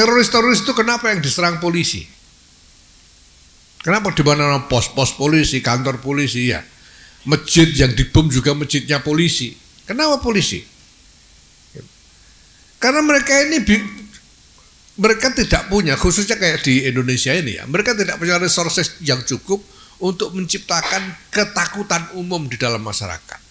Teroris-teroris itu kenapa yang diserang polisi? Kenapa di mana pos-pos polisi, kantor polisi ya? Masjid yang dibom juga masjidnya polisi. Kenapa polisi? Karena mereka tidak punya, khususnya kayak di Indonesia ini ya, mereka tidak punya resources yang cukup untuk menciptakan ketakutan umum di dalam masyarakat.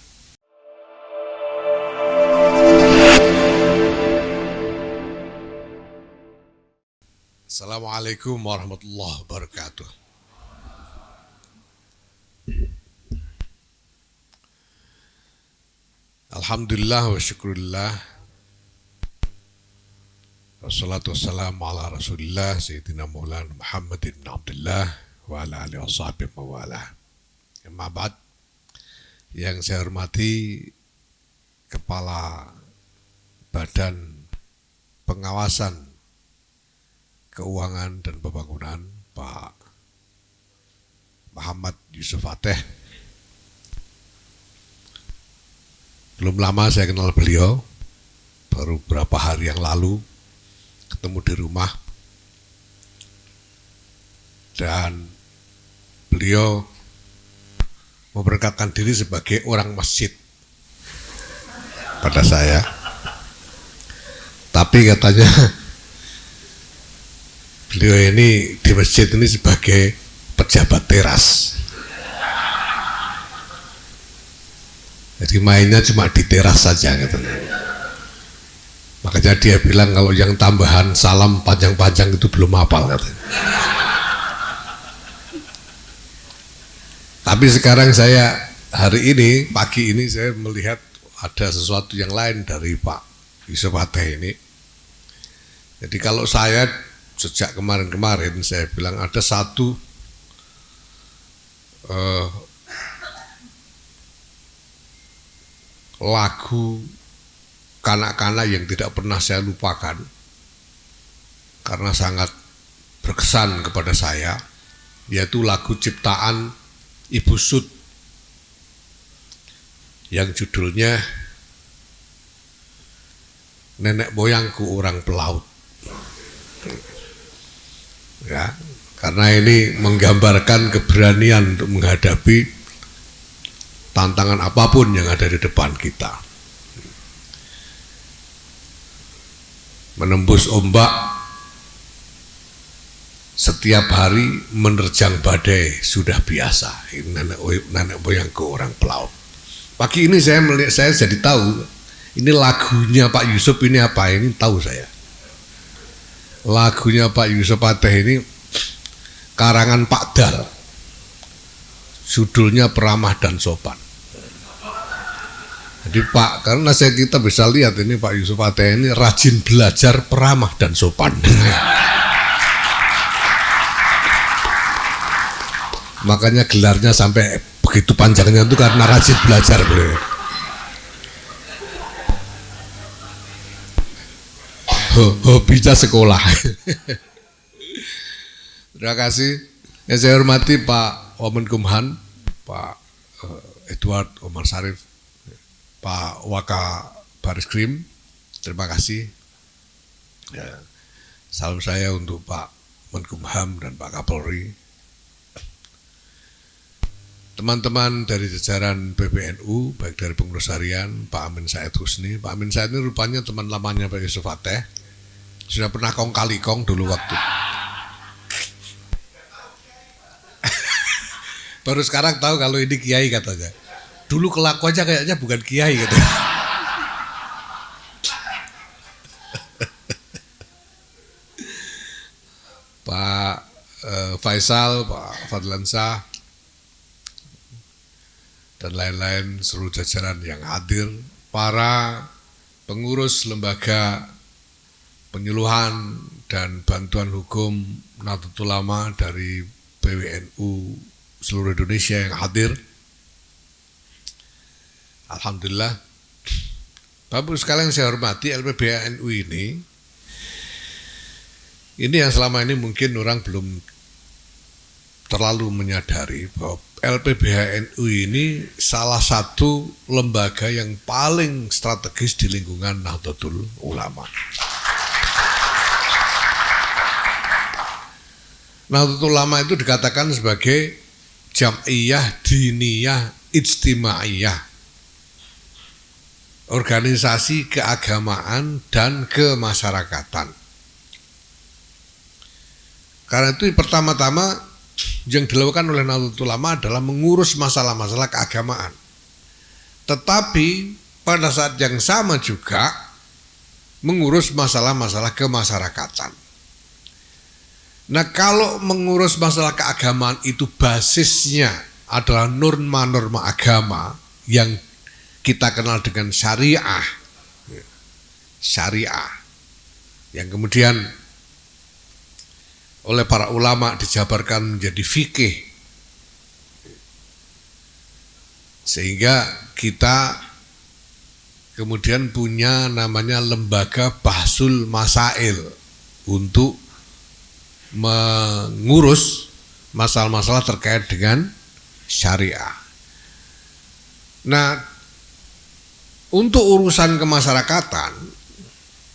Assalamualaikum warahmatullahi wabarakatuh. Alhamdulillah wa syukurillah. Wassalatu wassalamu ala rasulillah Sayyidina Maulana Muhammad ibn Abdullah wa ala alihi wa sahbihi wa wala. Amma ba'd. Yang saya hormati Kepala Badan Pengawasan Keuangan dan Pembangunan Pak Muhammad Yusuf Fateh. Belum lama saya kenal beliau, baru beberapa hari yang lalu ketemu di rumah, dan beliau memberkatkan diri sebagai orang masjid pada saya. Tapi katanya beliau ini di masjid ini sebagai pejabat teras. Jadi mainnya cuma di teras saja katanya. Makanya dia bilang kalau yang tambahan salam panjang-panjang itu belum hafal katanya. Tapi sekarang saya hari ini, pagi ini saya melihat ada sesuatu yang lain dari Pak Yusuf Fateh ini. Jadi kalau saya sejak kemarin-kemarin saya bilang ada satu lagu kanak-kanak yang tidak pernah saya lupakan karena sangat berkesan kepada saya, yaitu lagu ciptaan Ibu Sud yang judulnya Nenek Moyangku Orang Pelaut. Ya, karena ini menggambarkan keberanian untuk menghadapi tantangan apapun yang ada di depan kita. Menembus ombak setiap hari, menerjang badai sudah biasa. Ini nenek moyangku orang pelaut. Pagi ini saya melihat, saya jadi tahu ini lagunya Pak Yusuf ini apa, ini tahu saya. Lagunya Pak Yusuf Fateh ini karangan Pak Dal, judulnya Peramah dan Sopan. Jadi Pak, karena kita bisa lihat ini Pak Yusuf Fateh ini rajin belajar peramah dan sopan. Makanya gelarnya sampai begitu panjangnya itu karena rajin belajar beliau. Hobinya sekolah. Terima kasih. Yang saya hormati Pak Wamenkumhan, Pak Edward Omar Sarif, Pak Waka Bariskrim, terima kasih. Ya, salam saya untuk Pak Menkumham dan Pak Kapolri. Teman-teman dari jajaran PBNU, baik dari pengurus harian, Pak Amin Said Husni. Pak Amin Said ini rupanya teman lamanya Pak Yusuf Fateh. Sudah pernah kong kali kong dulu waktu. Baru sekarang tahu kalau ini kiai katanya. Dulu kelakuannya kayaknya bukan kiai gitu. Pak Faisal, Pak Fadlansyah, dan lain-lain seluruh jajaran yang hadir, para pengurus lembaga penyuluhan dan bantuan hukum Nahdlatul Ulama dari PWNU seluruh Indonesia yang hadir. Alhamdulillah. Bapak sekalian saya hormati, LPBHNU ini yang selama ini mungkin orang belum terlalu menyadari bahwa LPBHNU ini salah satu lembaga yang paling strategis di lingkungan Nahdlatul Ulama. Nahdlatul Ulama itu dikatakan sebagai jam'iyah diniyah ijtimaiyah, organisasi keagamaan dan kemasyarakatan. Karena itu pertama-tama yang dilakukan oleh Nahdlatul Ulama adalah mengurus masalah-masalah keagamaan. Tetapi pada saat yang sama juga mengurus masalah-masalah kemasyarakatan. Nah, kalau mengurus masalah keagamaan itu basisnya adalah norma-norma agama yang kita kenal dengan syariah, yang kemudian oleh para ulama dijabarkan menjadi fikih, sehingga kita kemudian punya namanya lembaga bahsul masail untuk mengurus masalah-masalah terkait dengan syariah. Nah, untuk urusan kemasyarakatan,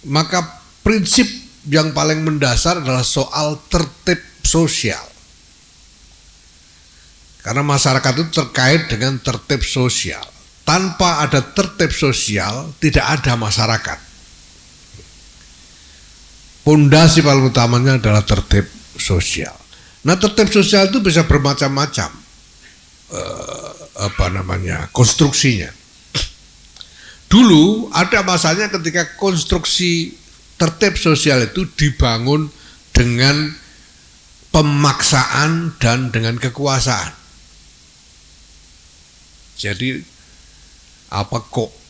maka prinsip yang paling mendasar adalah soal tertib sosial. Karena masyarakat itu terkait dengan tertib sosial. Tanpa ada tertib sosial, tidak ada masyarakat. Pondasi paling utamanya adalah tertib sosial. Nah, tertib sosial itu bisa bermacam-macam konstruksinya. Dulu ada masanya ketika konstruksi tertib sosial itu dibangun dengan pemaksaan dan dengan kekuasaan. Jadi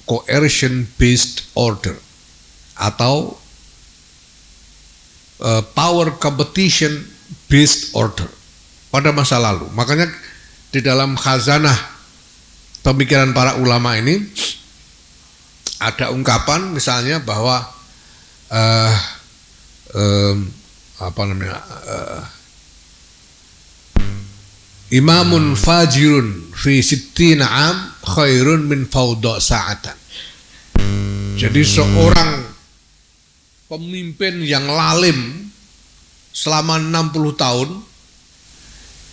coercion based order atau power competition based order pada masa lalu. Makanya di dalam khazanah pemikiran para ulama ini ada ungkapan misalnya bahwa imamun fajirun fi sittina am khairun min fawda sa'atan. Jadi seorang pemimpin yang lalim selama 60 tahun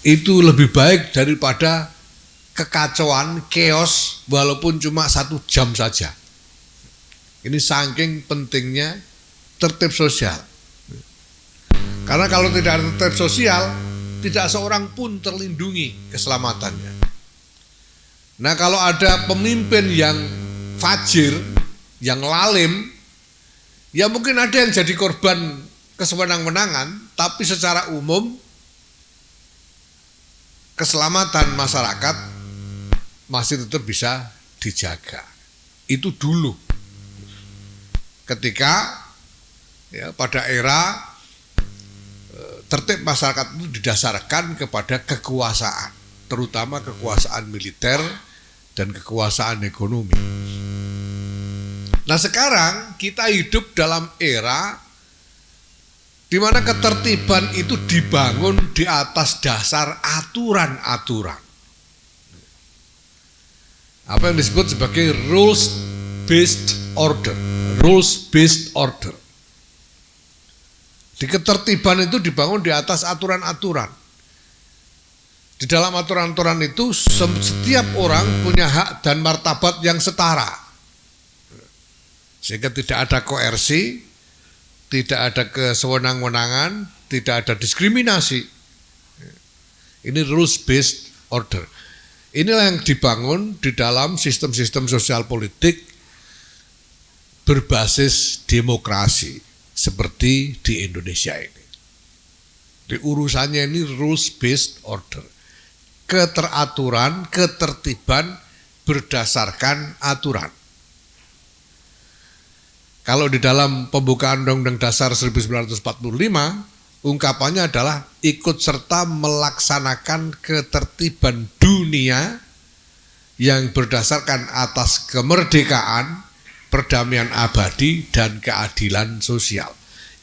itu lebih baik daripada kekacauan, chaos walaupun cuma 1 jam saja. Ini saking pentingnya tertib sosial. Karena kalau tidak ada tertib sosial, tidak seorang pun terlindungi keselamatannya. Nah, kalau ada pemimpin yang fajir, yang lalim, ya mungkin ada yang jadi korban kesewenang-wenangan, tapi secara umum keselamatan masyarakat masih tetap bisa dijaga. Itu dulu. Ketika pada era tertib masyarakat itu didasarkan kepada kekuasaan, terutama kekuasaan militer dan kekuasaan ekonomi. Nah, sekarang kita hidup dalam era di mana ketertiban itu dibangun di atas dasar aturan-aturan. Apa yang disebut sebagai rules-based order. Rules-based order. Di ketertiban itu dibangun di atas aturan-aturan. Di dalam aturan-aturan itu setiap orang punya hak dan martabat yang setara. Sehingga tidak ada koersi, tidak ada kesewenang-wenangan, tidak ada diskriminasi. Ini rules-based order. Inilah yang dibangun di dalam sistem-sistem sosial politik berbasis demokrasi seperti di Indonesia ini. Di urusannya ini rules-based order. Keteraturan, ketertiban berdasarkan aturan. Kalau di dalam pembukaan Undang-Undang Dasar 1945, ungkapannya adalah ikut serta melaksanakan ketertiban dunia yang berdasarkan atas kemerdekaan, perdamaian abadi, dan keadilan sosial.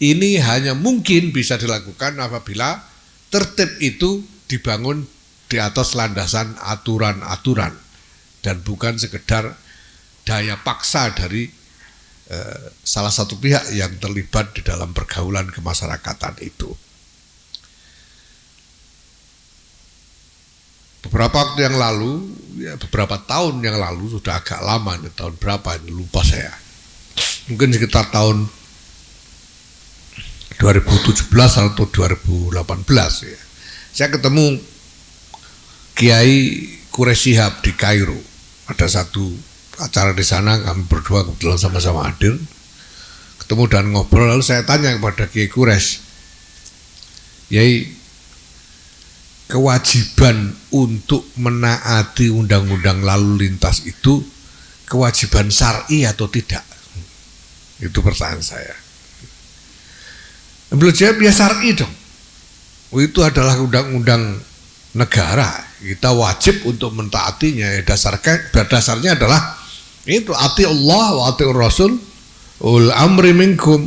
Ini hanya mungkin bisa dilakukan apabila tertib itu dibangun di atas landasan aturan-aturan dan bukan sekedar daya paksa dari salah satu pihak yang terlibat di dalam pergaulan kemasyarakatan itu. beberapa waktu yang lalu, ya beberapa tahun yang lalu, sudah agak lama, ini tahun berapa ini lupa saya. Mungkin sekitar tahun 2017 atau 2018 ya. Saya ketemu Kiai Quraisy Shihab di Kairo. Ada satu acara di sana, kami berdua kebetulan sama-sama hadir. Ketemu dan ngobrol, lalu saya tanya kepada Kiai Quraisy, Yai, kewajiban untuk menaati undang-undang lalu lintas itu kewajiban syar'i atau tidak? Itu pertanyaan saya. Beliau jawab, ya syar'i dong. Itu adalah undang-undang negara. Kita wajib untuk mentaatinya. Dasarnya adalah itu ati Allah wa ati Rasul ul amri minkum.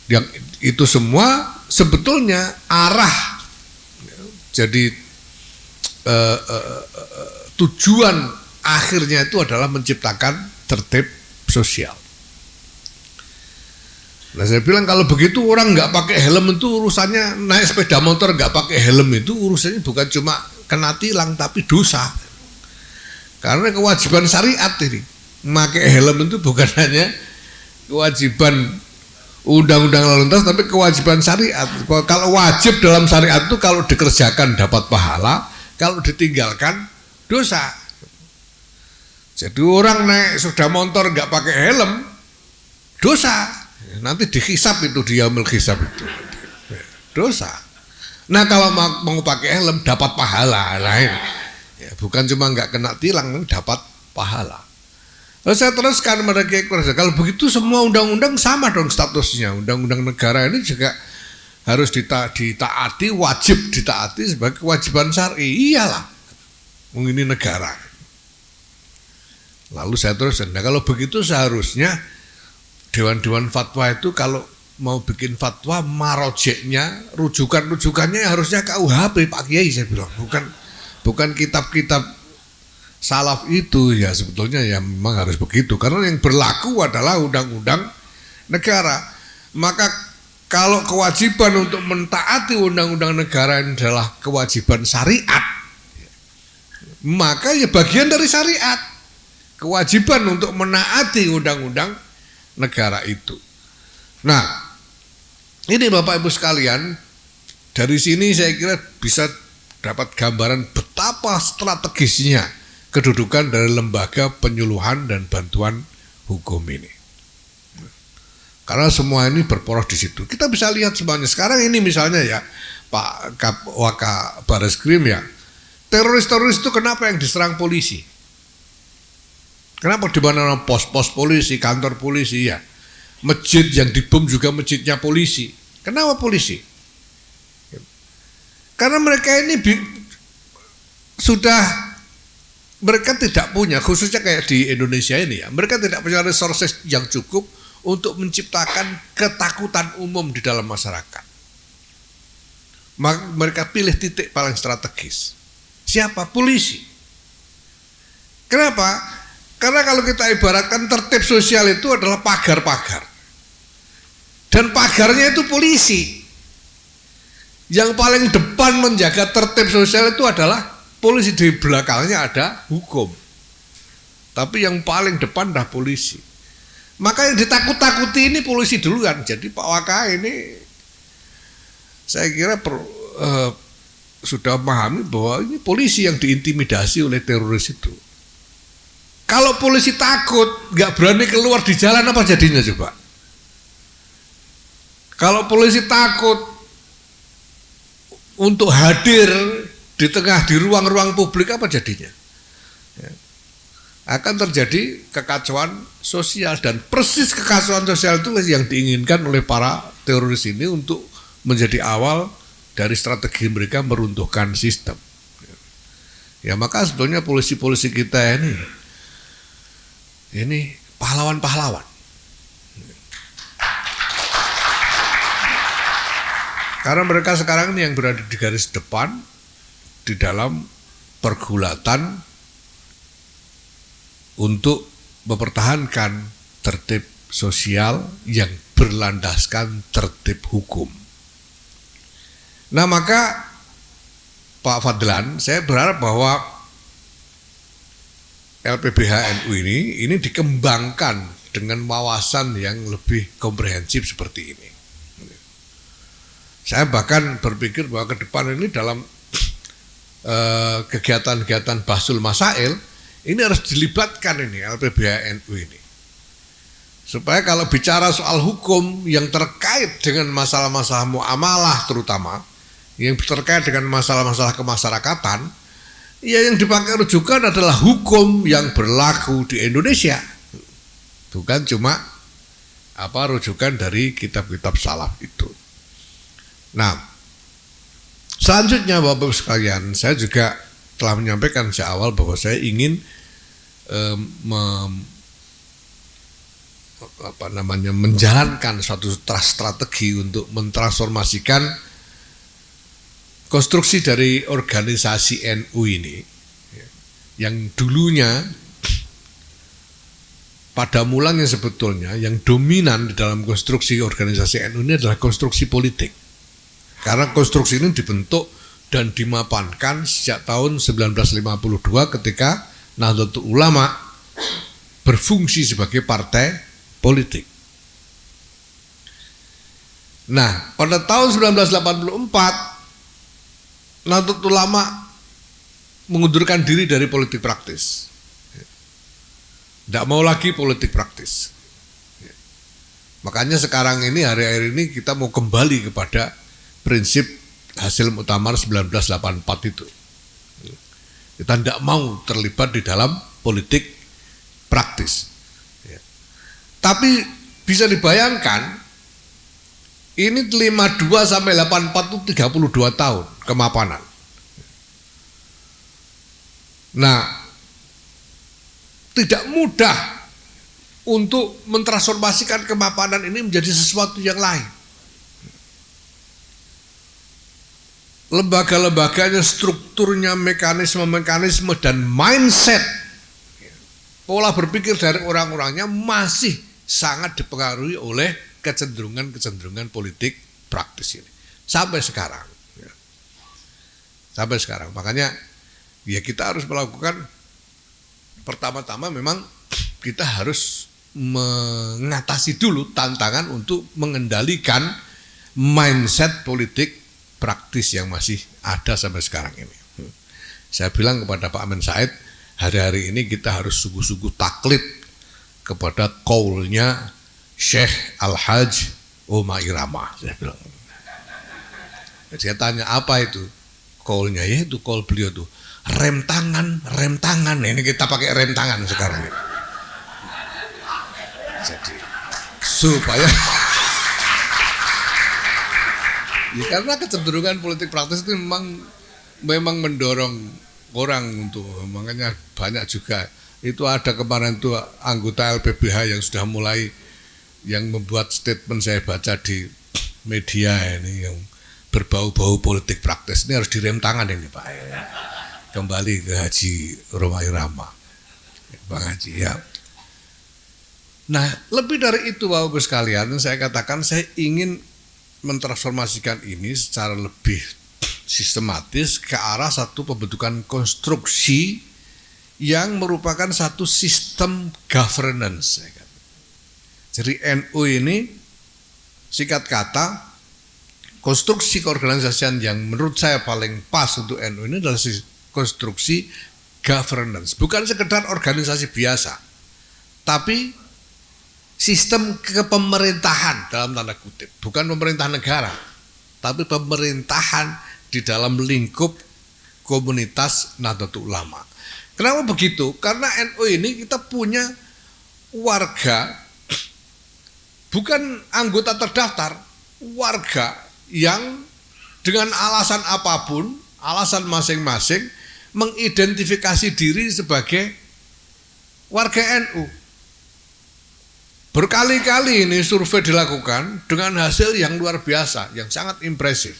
Yang itu semua sebetulnya arah. Jadi tujuan akhirnya itu adalah menciptakan tertib sosial. Nah saya bilang kalau begitu orang nggak pakai helm itu urusannya, naik sepeda motor nggak pakai helm itu urusannya bukan cuma kena tilang tapi dosa. Karena kewajiban syariat ini, memakai helm itu bukan hanya kewajiban undang-undang lalu lintas tapi kewajiban syariat. Kalau wajib dalam syariat itu kalau dikerjakan dapat pahala, kalau ditinggalkan dosa. Jadi orang naik sepeda motor nggak pakai helm dosa. Nanti dihisap itu, dia hisap itu dosa. Nah kalau mau pakai helm dapat pahala lain, ya, bukan cuma nggak kena tilang, dapat pahala. Lalu saya teruskan pada Kiai Quraisy, kalau begitu semua undang-undang sama dong statusnya. Undang-undang negara ini juga harus ditaati, wajib ditaati sebagai kewajiban syar'i. Iyalah, ini negara. Lalu saya teruskan, nah kalau begitu seharusnya Dewan-dewan fatwa itu kalau mau bikin fatwa marojeknya, rujukannya harusnya KUHP Pak Kiai, saya bilang, bukan kitab-kitab salaf itu. Ya sebetulnya ya memang harus begitu karena yang berlaku adalah undang-undang negara. Maka kalau kewajiban untuk mentaati undang-undang negara ini adalah kewajiban syariat, maka ya bagian dari syariat, kewajiban untuk menaati undang-undang negara itu. Nah, ini Bapak Ibu sekalian, dari sini saya kira bisa dapat gambaran betapa strategisnya kedudukan dari lembaga penyuluhan dan bantuan hukum ini. Karena semua ini berporos di situ. Kita bisa lihat semuanya. Sekarang ini misalnya ya, Pak Waka Bareskrim ya, teroris-teroris itu kenapa yang diserang polisi? Kenapa di mana pos-pos polisi, kantor polisi ya, masjid yang dibom juga masjidnya polisi. Kenapa polisi? Karena mereka ini mereka tidak punya, khususnya kayak di Indonesia ini ya, mereka tidak punya resources yang cukup untuk menciptakan ketakutan umum di dalam masyarakat. Maka mereka pilih titik paling strategis. Siapa? Polisi. Kenapa? Karena kalau kita ibaratkan tertib sosial itu adalah pagar-pagar. Dan pagarnya itu polisi. Yang paling depan menjaga tertib sosial itu adalah polisi, di belakangnya ada hukum. Tapi yang paling depan adalah polisi. Maka yang ditakut-takuti ini polisi duluan. Jadi Pak Waka ini saya kira sudah memahami bahwa ini polisi yang diintimidasi oleh teroris itu. Kalau polisi takut, nggak berani keluar di jalan, apa jadinya coba? Kalau polisi takut untuk hadir di ruang-ruang publik, apa jadinya? Ya. Akan terjadi kekacauan sosial, dan persis kekacauan sosial itu yang diinginkan oleh para teroris ini untuk menjadi awal dari strategi mereka meruntuhkan sistem. Ya maka sebetulnya polisi-polisi kita ini pahlawan-pahlawan. Karena mereka sekarang ini yang berada di garis depan di dalam pergulatan untuk mempertahankan tertib sosial yang berlandaskan tertib hukum. Nah maka Pak Fadlan, saya berharap bahwa LPBH NU ini dikembangkan dengan wawasan yang lebih komprehensif seperti ini. Saya bahkan berpikir bahwa ke depan ini dalam kegiatan-kegiatan Bahsul Masail ini harus dilibatkan ini LPBH NU ini. Supaya kalau bicara soal hukum yang terkait dengan masalah-masalah muamalah terutama, yang terkait dengan masalah-masalah kemasyarakatan, ya yang dipakai rujukan adalah hukum yang berlaku di Indonesia. Bukan cuma rujukan dari kitab-kitab salaf itu. Nah, selanjutnya Bapak-Ibu sekalian, saya juga telah menyampaikan sejak awal bahwa saya ingin menjalankan suatu strategi untuk mentransformasikan konstruksi dari organisasi NU ini, yang dulunya pada mulanya sebetulnya yang dominan di dalam konstruksi organisasi NU ini adalah konstruksi politik. Karena konstruksi ini dibentuk dan dimapankan sejak tahun 1952 ketika Nahdlatul Ulama berfungsi sebagai partai politik. Nah, pada tahun 1984 Nahdlatul Ulama mengundurkan diri dari politik praktis. Tidak mau lagi politik praktis. Makanya sekarang ini, hari-hari ini kita mau kembali kepada prinsip hasil muktamar 1984 itu. Kita tidak mau terlibat di dalam politik praktis. Tapi bisa dibayangkan, ini 52 sampai 84 itu 32 tahun kemapanan. Nah, tidak mudah untuk mentransformasikan kemapanan ini menjadi sesuatu yang lain. Lembaga-lembaganya, strukturnya, mekanisme dan mindset, pola berpikir dari orang-orangnya masih sangat dipengaruhi oleh kecenderungan politik praktis ini sampai sekarang. Sampai sekarang, makanya ya kita harus melakukan, pertama-tama memang kita harus mengatasi dulu tantangan untuk mengendalikan mindset politik praktis yang masih ada sampai sekarang ini. Saya bilang kepada Pak Amin Said, hari-hari ini kita harus sungguh-sungguh taklid kepada qaulnya Syekh Al-Hajj Omar Irama. Saya bilang. Saya tanya apa itu qaulnya? Ya itu qaul beliau tuh rem tangan. Ini kita pakai rem tangan sekarang ini. Jadi supaya ya, karena kecenderungan politik praktis itu memang mendorong orang untuk, makanya banyak juga itu ada kemarin itu anggota LPBH yang sudah mulai yang membuat statement, saya baca di media ini, yang berbau-bau politik praktis ini harus direm tangan ini Pak. Kembali ke Haji Omar Irama, Bang Haji ya. Nah, lebih dari itu Bapak-Ibu sekalian, saya katakan saya ingin mentransformasikan ini secara lebih sistematis ke arah satu pembentukan konstruksi yang merupakan satu sistem governance. Jadi NU ini singkat kata konstruksi keorganisasian yang menurut saya paling pas untuk NU ini adalah konstruksi governance, bukan sekedar organisasi biasa, tapi sistem kepemerintahan dalam tanda kutip, bukan pemerintah negara, tapi pemerintahan di dalam lingkup komunitas Nahdlatul Ulama. Kenapa begitu? Karena NU ini kita punya warga, bukan anggota terdaftar, warga yang dengan alasan apapun, alasan masing-masing mengidentifikasi diri sebagai warga NU. Berkali-kali ini survei dilakukan dengan hasil yang luar biasa, yang sangat impresif.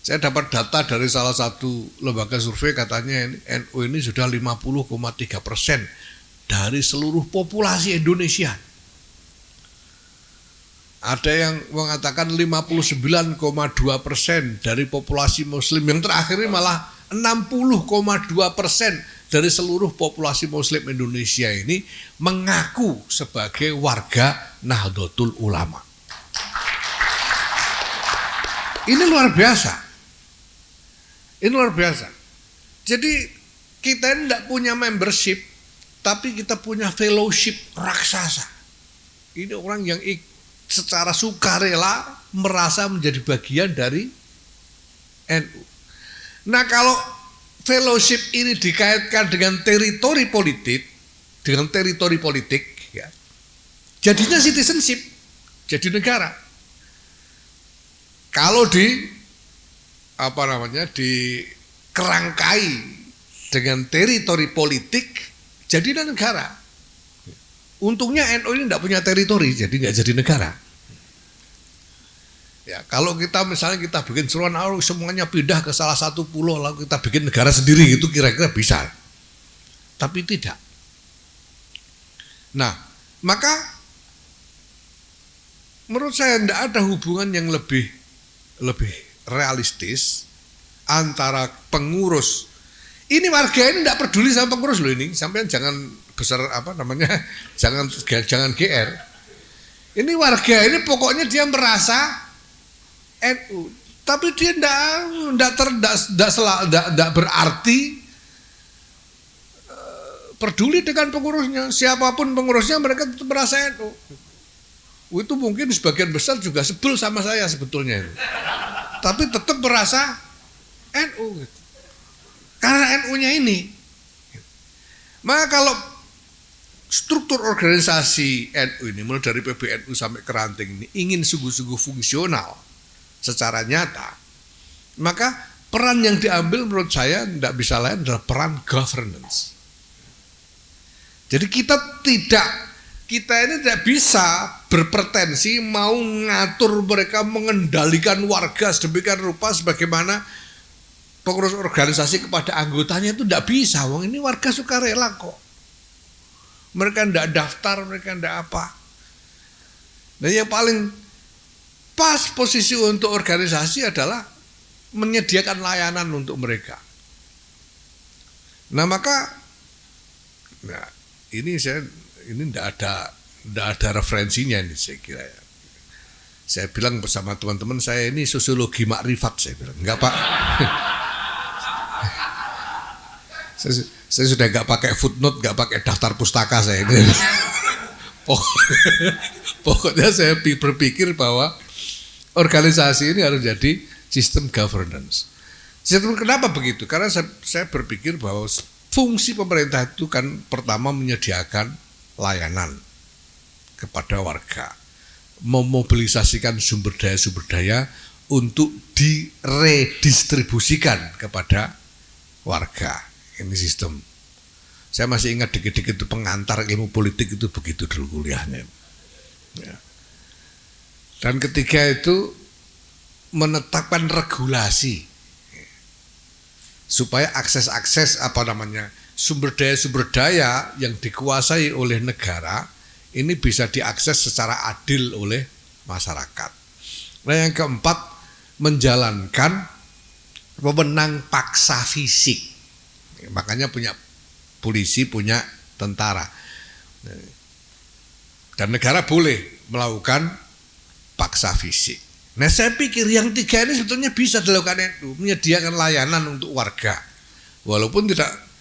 Saya dapat data dari salah satu lembaga survei, katanya NU ini sudah 50,3% dari seluruh populasi Indonesia. Ada yang mengatakan 59,2% dari populasi Muslim, yang terakhir ini malah 60,2% dari seluruh populasi Muslim Indonesia ini mengaku sebagai warga Nahdlatul Ulama. Ini luar biasa. Ini luar biasa. Jadi kita ini tidak punya membership, tapi kita punya fellowship raksasa. Ini orang yang secara sukarela merasa menjadi bagian dari NU. Nah, kalau fellowship ini dikaitkan dengan teritori politik, ya, jadinya citizenship, jadi negara. Kalau dikerangkai dengan teritori politik, jadilah negara. Untungnya NU ini tidak punya teritori, jadi nggak jadi negara. Ya, kalau kita misalnya kita bikin seruan semuanya pindah ke salah satu pulau lalu kita bikin negara sendiri, itu kira-kira bisa. Tapi tidak. Nah, maka menurut saya tidak ada hubungan yang lebih realistis antara pengurus. Ini warga ini tidak peduli sama pengurus loh ini. Sampai jangan jangan GR. Ini warga ini pokoknya dia merasa NU, tapi dia tidak berarti peduli dengan pengurusnya. Siapapun pengurusnya, mereka tetap merasa NU. Itu mungkin sebagian besar juga sebel sama saya sebetulnya itu. Tapi tetap merasa NU gitu. Karena NU-nya ini. Maka kalau struktur organisasi NU ini mulai dari PBNU sampai ke ranting ini ingin sungguh-sungguh fungsional secara nyata, maka peran yang diambil menurut saya tidak bisa lain adalah peran governance. Jadi kita ini tidak bisa berpretensi mau ngatur mereka, mengendalikan warga sedemikian rupa sebagaimana pengurus organisasi kepada anggotanya, itu tidak bisa. Wong ini warga sukarela kok. Mereka tidak daftar, mereka tidak apa. Dan yang paling pas posisi untuk organisasi adalah menyediakan layanan untuk mereka. Nah, maka ini tidak ada referensinya ini, saya kira ya. Saya bilang bersama teman-teman saya, ini sosiologi makrifat, saya bilang. Enggak, Pak. Saya sudah nggak pakai footnote, nggak pakai daftar pustaka saya ini. Pokoknya saya berpikir bahwa organisasi ini harus jadi sistem governance. Sistem kenapa begitu? Karena saya berpikir bahwa fungsi pemerintah itu kan pertama menyediakan layanan kepada warga, memobilisasikan sumber daya untuk diredistribusikan kepada warga. Ini sistem. Saya masih ingat dikit-dikit itu pengantar ilmu politik itu begitu dulu kuliahnya. Ya. Dan ketiga itu menetapkan regulasi supaya akses sumber daya yang dikuasai oleh negara ini bisa diakses secara adil oleh masyarakat. Nah, yang keempat, menjalankan wewenang paksa fisik. Makanya punya polisi, punya tentara. Dan negara boleh melakukan paksa fisik. Nah, saya pikir yang tiga ini sebetulnya bisa dilakukan itu, menyediakan layanan untuk warga. Walaupun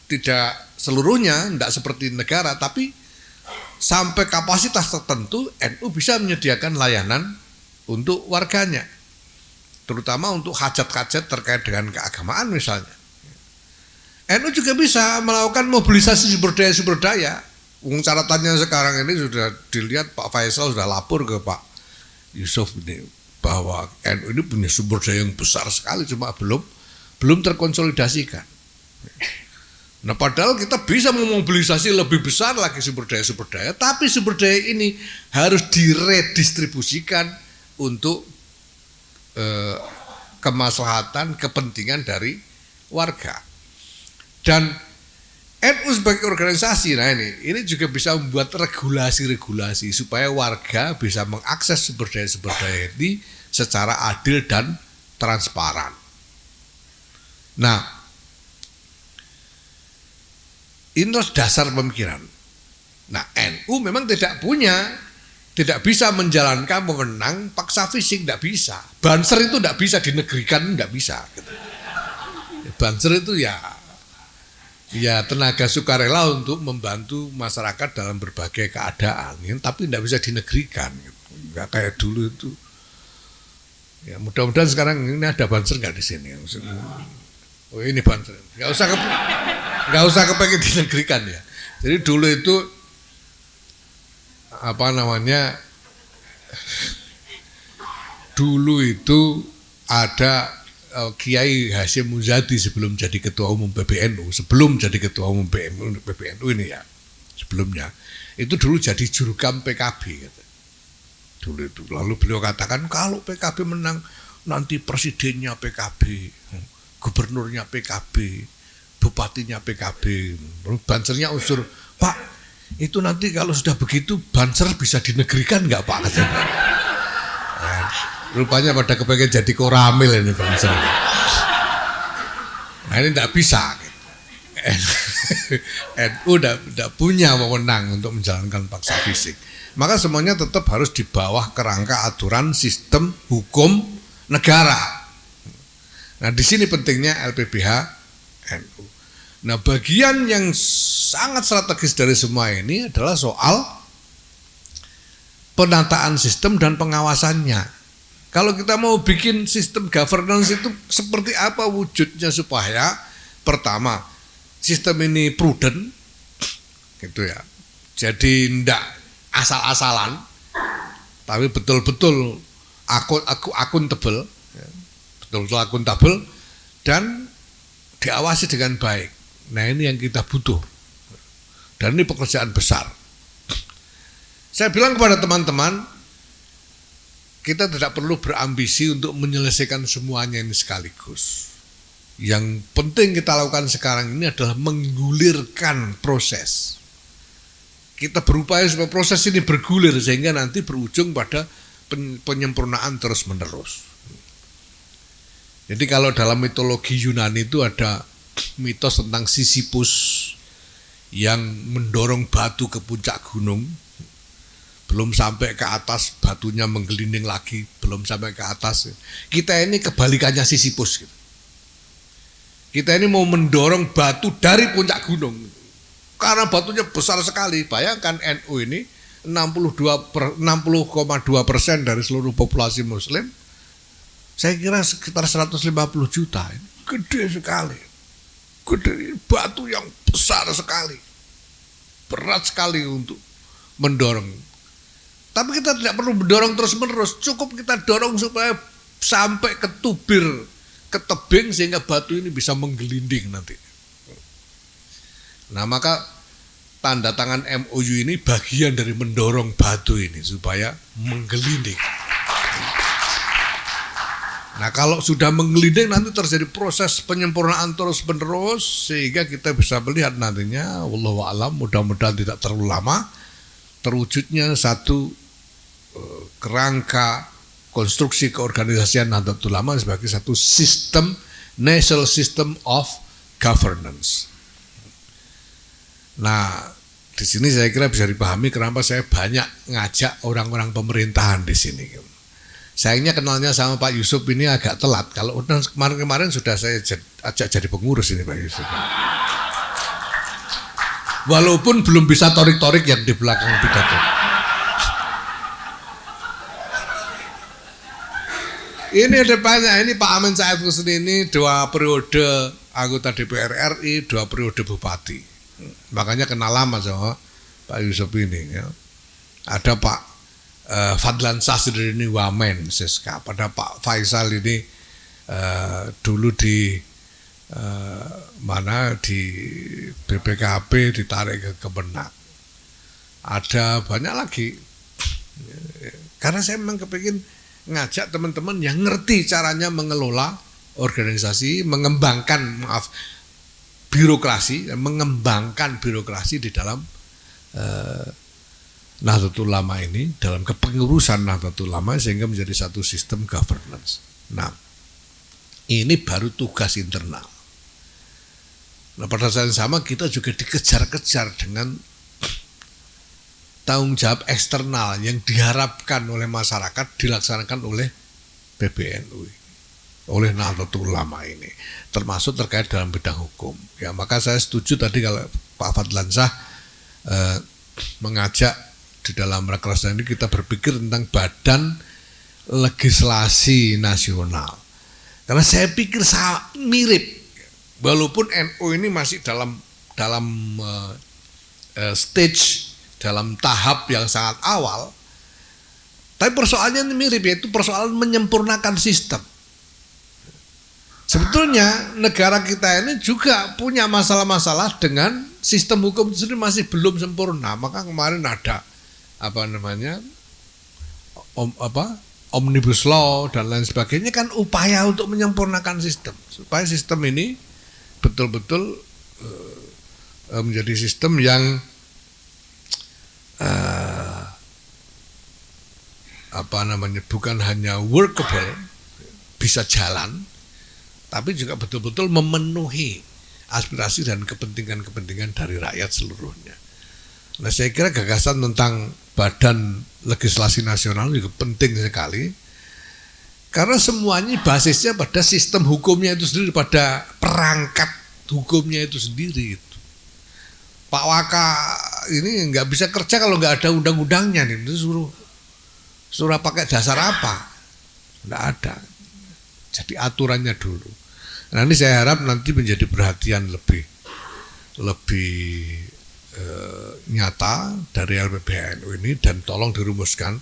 tidak seluruhnya, tidak seperti negara, tapi sampai kapasitas tertentu NU bisa menyediakan layanan untuk warganya. Terutama untuk hajat-hajat terkait dengan keagamaan misalnya. NU juga bisa melakukan mobilisasi sumber daya. Caratannya sekarang ini sudah dilihat, Pak Faisal sudah lapor ke Pak Yusuf ini bahwa NU ini punya sumber daya yang besar sekali, cuma belum terkonsolidasikan. Nah, padahal kita bisa memobilisasi lebih besar lagi sumber daya, tapi sumber daya ini harus diredistribusikan untuk kemaslahatan, kepentingan dari warga. Dan NU sebagai organisasi, nah ini juga bisa membuat regulasi-regulasi supaya warga bisa mengakses sumber daya ini secara adil dan transparan. Nah, inilah dasar pemikiran. Nah, NU memang tidak bisa menjalankan wewenang paksa fisik, tidak bisa. Banser itu tidak bisa dinegrikan, tidak bisa. Banser itu ya tenaga sukarela untuk membantu masyarakat dalam berbagai keadaan, tapi tidak bisa dinegrikan, nggak kayak dulu itu. Ya mudah-mudahan sekarang ini ada banser nggak di sini? Oh ini banser, nggak usah kepengen dinegrikan ya. Jadi dulu itu dulu itu ada Kiai Hasyim Muzadi sebelum jadi ketua umum PBNU, ini ya, sebelumnya itu dulu jadi jurukam PKB gitu. Dulu itu, lalu beliau katakan kalau PKB menang nanti presidennya PKB, gubernurnya PKB, bupatinya PKB, bansernya unsur Pak. Itu nanti kalau sudah begitu banser bisa dinegrikan nggak Pak? Katanya. Rupanya pada kepengen jadi koramil ini banser. Nah ini tidak bisa. NU tidak punya wewenang untuk menjalankan paksa fisik. Maka semuanya tetap harus di bawah kerangka aturan sistem hukum negara. Nah di sini pentingnya LPBH NU. Nah bagian yang sangat strategis dari semua ini adalah soal penataan sistem dan pengawasannya. Kalau kita mau bikin sistem governance itu seperti apa wujudnya supaya pertama sistem ini prudent gitu ya. Jadi ndak asal-asalan tapi betul-betul akuntabel ya. Betul-betul akuntabel dan diawasi dengan baik. Nah ini yang kita butuh. Dan ini pekerjaan besar. Saya bilang kepada teman-teman, kita tidak perlu berambisi untuk menyelesaikan semuanya ini sekaligus. Yang penting kita lakukan sekarang ini adalah menggulirkan proses. Kita berupaya supaya proses ini bergulir sehingga nanti berujung pada penyempurnaan terus-menerus. Jadi kalau dalam mitologi Yunani itu ada mitos tentang Sisyphus yang mendorong batu ke puncak gunung. Belum sampai ke atas batunya menggelinding lagi, belum sampai ke atas. Kita ini kebalikannya Sisyphus gitu. Kita ini mau mendorong batu dari puncak gunung karena batunya besar sekali. Bayangkan NU ini 60,2% dari seluruh populasi Muslim. Saya kira sekitar 150 juta. Gede sekali. Gede, batu yang besar sekali. Berat sekali untuk mendorong. Tapi kita tidak perlu mendorong terus-menerus, cukup kita dorong supaya sampai ke tubir, ke tebing sehingga batu ini bisa menggelinding nanti. Nah maka tanda tangan MOU ini bagian dari mendorong batu ini supaya menggelinding. Nah kalau sudah menggelinding nanti terjadi proses penyempurnaan terus-menerus sehingga kita bisa melihat nantinya, wallahu a'lam, mudah-mudahan tidak terlalu lama, terwujudnya satu kerangka konstruksi keorganisasian Nahdlatul Ulama sebagai satu sistem, national system of governance. Nah, di sini saya kira bisa dipahami kenapa saya banyak ngajak orang-orang pemerintahan di sini. Sayangnya kenalnya sama Pak Yusuf ini agak telat. Kalau kemarin-kemarin sudah saya ajak jadi pengurus ini Pak Yusuf. Walaupun belum bisa torik-torik yang di belakang pidato. Ini ada banyak, ini Pak Amin Said Husni ini 2 periode anggota DPR RI, 2 periode bupati. Makanya kenal lama sama Pak Yusuf ini. Ya. Ada Pak Fadlan Sasri ini Wamen Siska. Pada Pak Faisal ini dulu di di BPKB ditarik ke Kemenak. Ada banyak lagi. Karena saya memang kepingin ngajak teman-teman yang ngerti caranya mengelola organisasi, mengembangkan birokrasi, mengembangkan birokrasi di dalam Nahdlatul Ulama ini, dalam kepengurusan Nahdlatul Ulama sehingga menjadi satu sistem governance. Nah, ini baru tugas internal. Nah, pada saat yang sama kita juga dikejar-kejar dengan tanggung jawab eksternal yang diharapkan oleh masyarakat dilaksanakan oleh PBNU, oleh Nahdlatul Ulama ini, termasuk terkait dalam bidang hukum. Ya, maka saya setuju tadi kalau Pak Fadlansyah mengajak di dalam rakernas ini kita berpikir tentang badan legislasi nasional. Karena saya pikir mirip, walaupun NU ini masih dalam stage, dalam tahap yang sangat awal, tapi persoalannya mirip, yaitu persoalan menyempurnakan sistem. Sebetulnya negara kita ini juga punya masalah-masalah dengan sistem hukum itu sendiri masih belum sempurna. Maka kemarin ada Omnibus Law dan lain sebagainya, kan upaya untuk menyempurnakan sistem supaya sistem ini betul-betul menjadi sistem yang bukan hanya workable, bisa jalan, tapi juga betul-betul memenuhi aspirasi dan kepentingan-kepentingan dari rakyat seluruhnya. Nah, saya kira gagasan tentang badan legislasi nasional juga penting sekali, karena semuanya basisnya pada sistem hukumnya itu sendiri, pada perangkat hukumnya itu sendiri. Pak Waka ini nggak bisa kerja kalau nggak ada undang-undangnya nih, itu suruh pakai dasar apa? Nggak ada. Jadi aturannya dulu. Nah, ini saya harap nanti menjadi perhatian lebih nyata dari LPBNU ini, dan tolong dirumuskan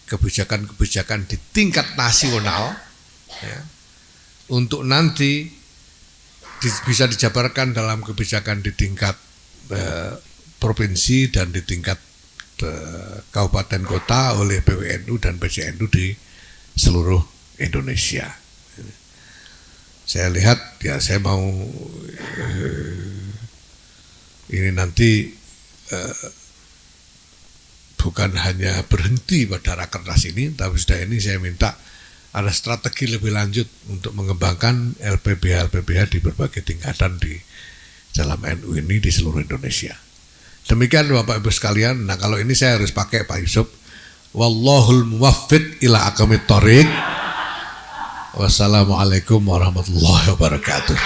kebijakan-kebijakan di tingkat nasional, ya, untuk nanti bisa dijabarkan dalam kebijakan di tingkat provinsi dan di tingkat kabupaten kota oleh PWNU dan PCNU di seluruh Indonesia. Saya lihat, ya, saya mau ini nanti bukan hanya berhenti pada rakernas ini, tapi sudah ini saya minta ada strategi lebih lanjut untuk mengembangkan LPBH di berbagai tingkatan di dalam NU ini di seluruh Indonesia. Demikian Bapak Ibu sekalian. Nah, kalau ini saya harus pakai Pak Yusuf. Wallahul muwaffiq ila aqwamit thoriq. Wassalamualaikum warahmatullahi wabarakatuh.